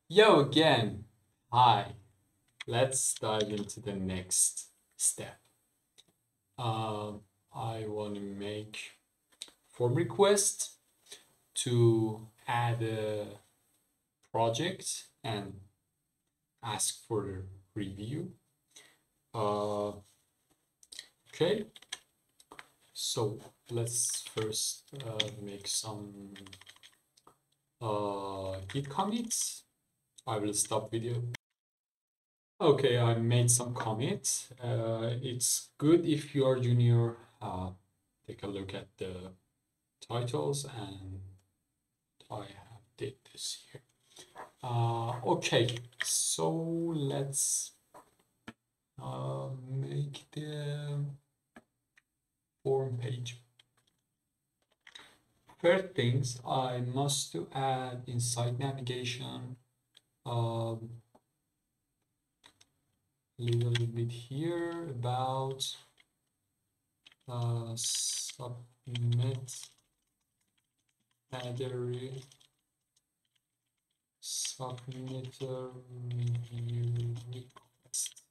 Yo again. Hi. Let's dive into the next step. Um, I want to make form request to add a project and ask for a review. Uh, okay, so let's first make some git commits. I will stop video. Okay, I made some commits. It's good if you are junior. Take a look at the titles, and I have did this here. Okay, so let's make the form page. First things I must to add inside navigation. Little bit here about submit header submitter review request.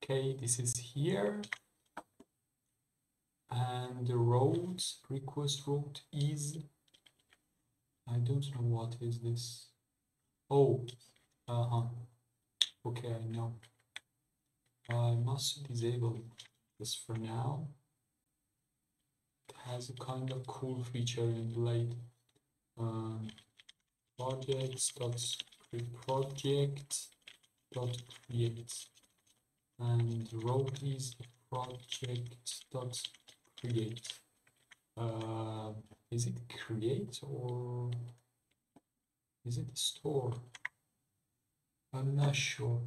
Okay, this is here. And the road request route is, I don't know what is this. Oh, okay, I know. I must disable this for now. It has a kind of cool feature in Blade. Projects dot project dot create, and route is project dot create. Is it create or is it store? I'm not sure.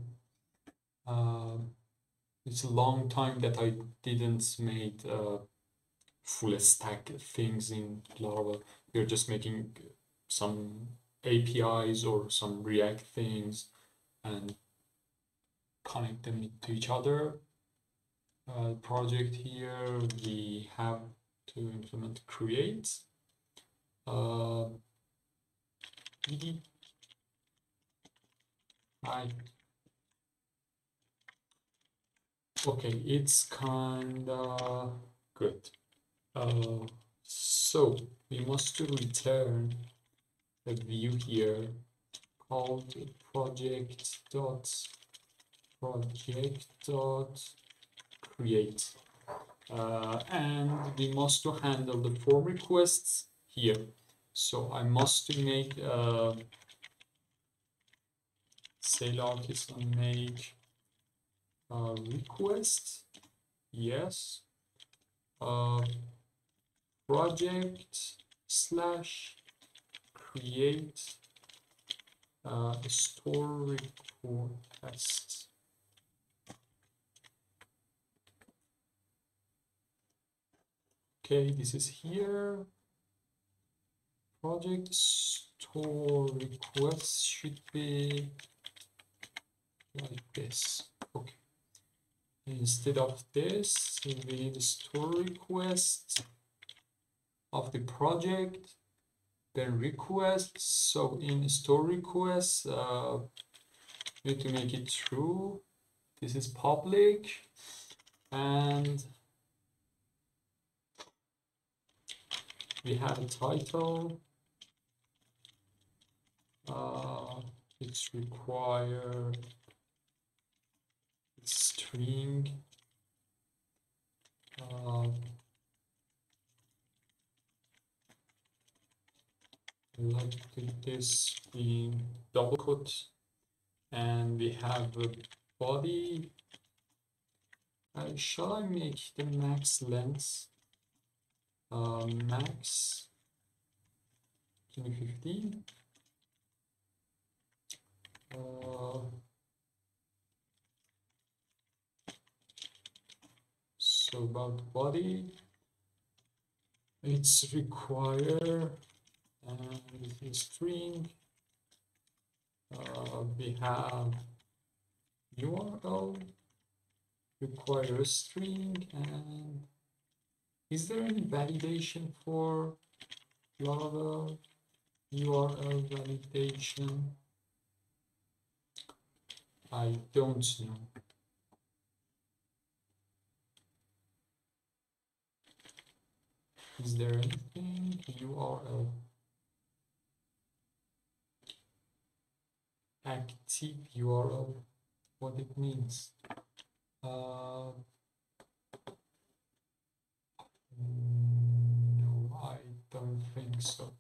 It's a long time that I didn't make full stack things in Laravel. We're just making some APIs or some React things and connect them to each other. Project here, we have to implement create. PD. Okay, it's kinda good. So we must return a view here called project.create. And we must to handle the form requests here. So I must to make say artist and make a request. Yes. Project slash create store request. Okay, this is here. Project store request should be like this. Okay. Instead of this, we need a store request of the project, then request. So in store request, we need to make it true. This is public, and we have a title. It's required string. Like this being double quote, and we have a body. Shall I make the max length max 2015? So about body, it's require and the string. We have URL require a string, and is there any validation for Laravel? URL validation. I don't know. Is there anything? URL active URL, what it means? No, I don't think so.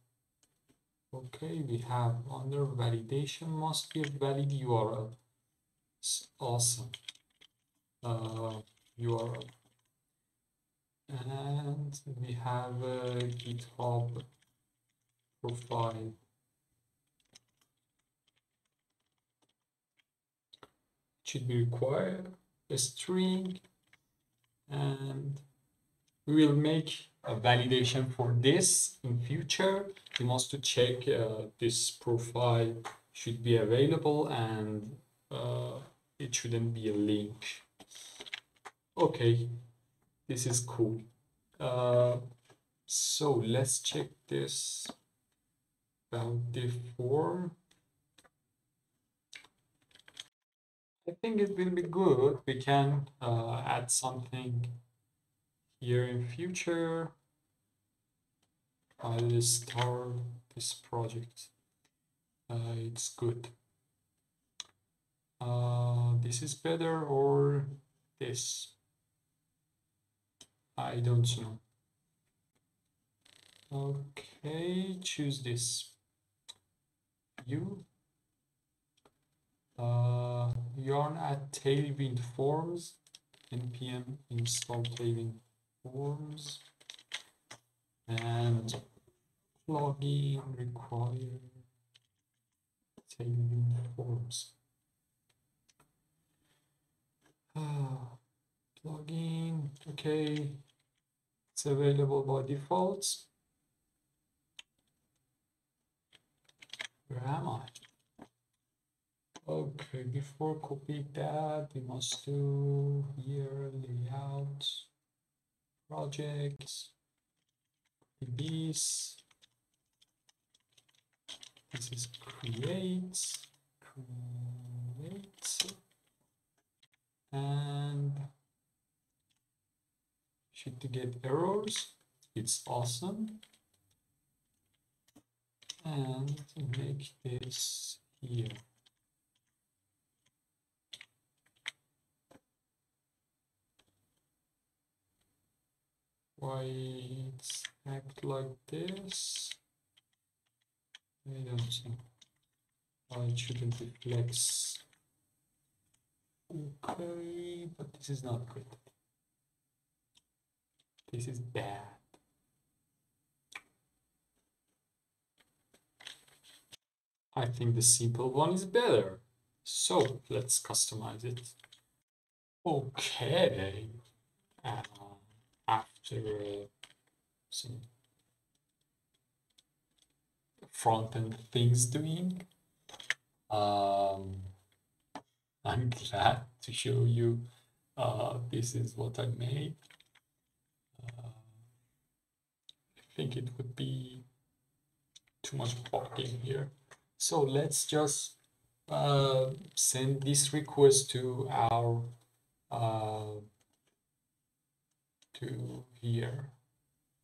Okay, we have under validation must be a valid URL. It's awesome. URL. And we have a GitHub profile. Should be required a string, and we will make a validation for this in future. We must to check this profile should be available, and it shouldn't be a link. Okay, this is cool. So let's check this about the form. I think it will be good. We can add something here in future. I'll start this project. It's good. This is better or this? I don't know. Okay, choose this. You. Yarn at Tailwind Forms. npm install Tailwind Forms. And plugin require Tailwind Forms. Plugin, okay, it's available by default. Where am I? Okay, before copy that, we must do here layout, projects, this. This is create, and should get errors. It's awesome. And make this here. Why it's act like this? I don't know. Why it shouldn't reflex. Okay, but this is not good. This is bad. I think the simple one is better. So let's customize it. Okay. After some front-end things doing, I'm glad to show you this is what I made. I think it would be too much blocking here. So let's just send this request to our to here.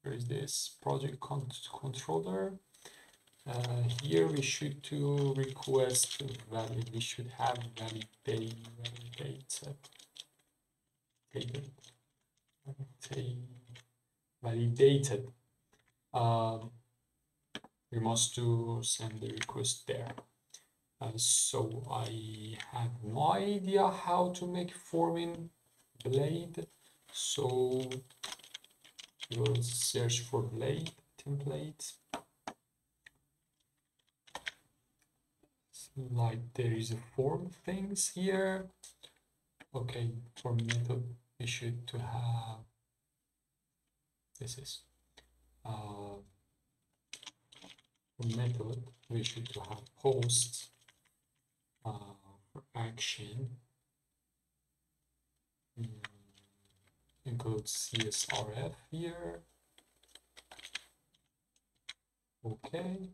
Where is this project controller? Here we should to request valid. We should have validated. We must to send the request there. So I have no idea how to make form in Blade. So we'll search for Blade template. Like there is a form things here. Okay, for method we should to have this is for method we should to have post for action include CSRF here. Okay,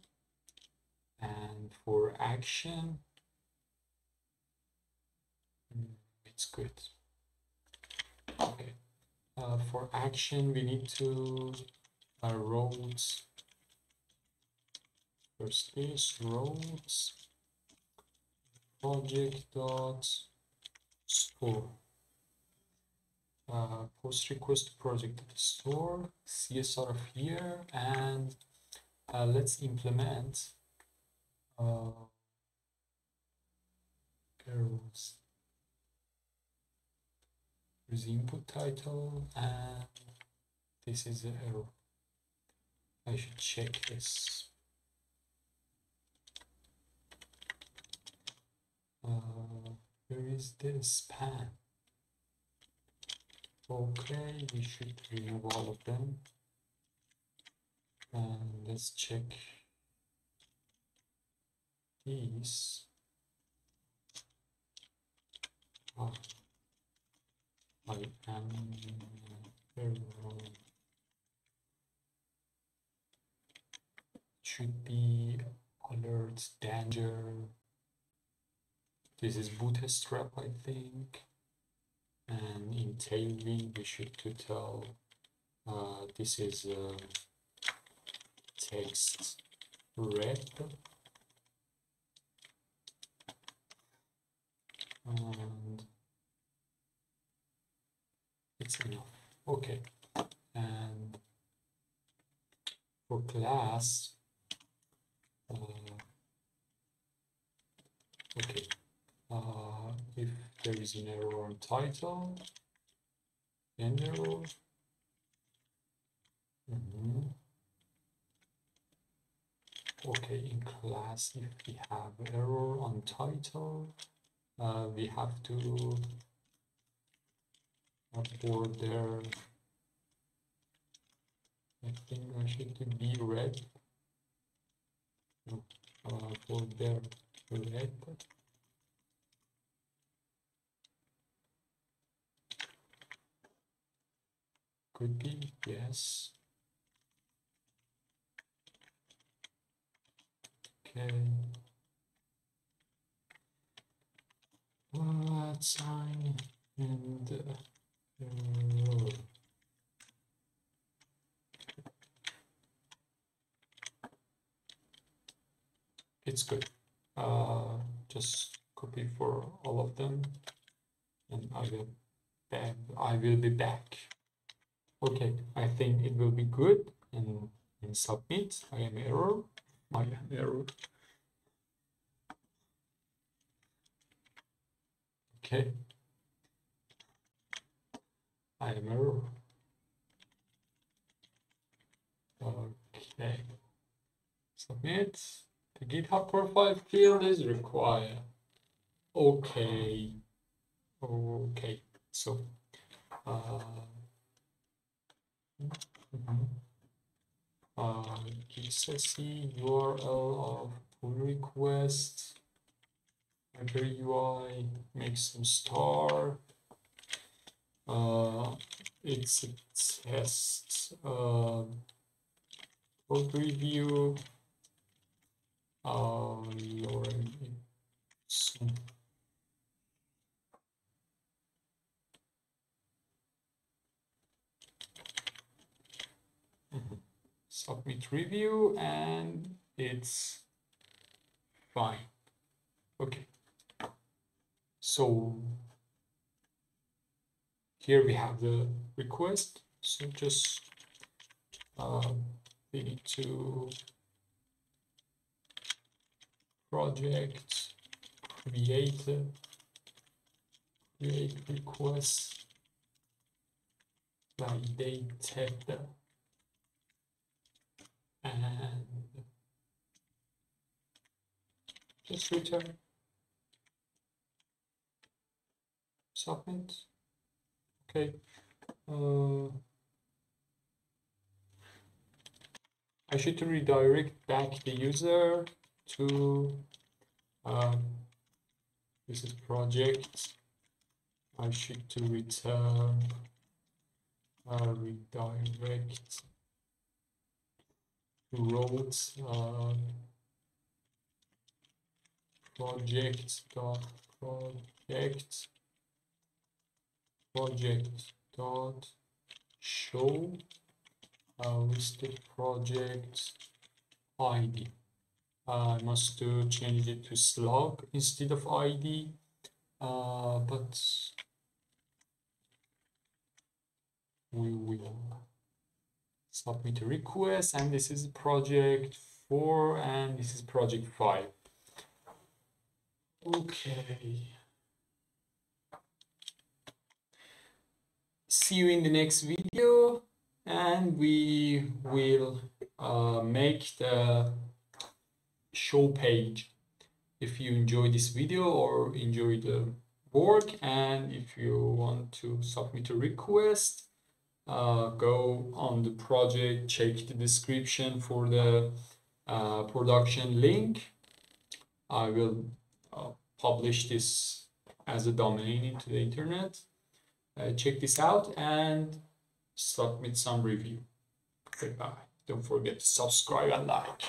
And for action, it's good. Okay. For action, we need to roads. First is roads project dot store. Post request project store CSR of here, and let's implement errors. There's input title, and this is the error. I should check this. Where is the span? Okay, we should remove all of them. And let's check these. I am should be alert danger. This is bootstrap, I think. And in tailwind we should to tell this is text red, and it's enough. Okay. And for class, okay, if there is an error on title, an error. Okay, in class, if we have error on title, we have to upload there. I think I should be red. No, for there red. Could be, yes. Okay. Sign and it's good. Just copy for all of them, and I will be back. Okay, I think it will be good. And submit. I am error. I am error. Okay. I am error. Okay. Submit. The GitHub profile field is required. Okay. Okay. So XSE URL of pull request, library UI, make some star. It's a test code review. Submit review, and it's fine. Okay. So here we have the request. So just we need to project create request validated, and just return submit. Okay. I should redirect back the user to this is project. I should to return redirect to roads project dot show listed project ID. I must change it to slug instead of ID, but we will submit a request, and this is project 4 and this is project 5. Okay. See you in the next video, and we will make the show page. If you enjoyed this video or enjoy the work, and if you want to submit a request, go on the project, check the description for the production link. I will publish this as a domain into the internet. Check this out and submit some review. Goodbye. Don't forget to subscribe and like.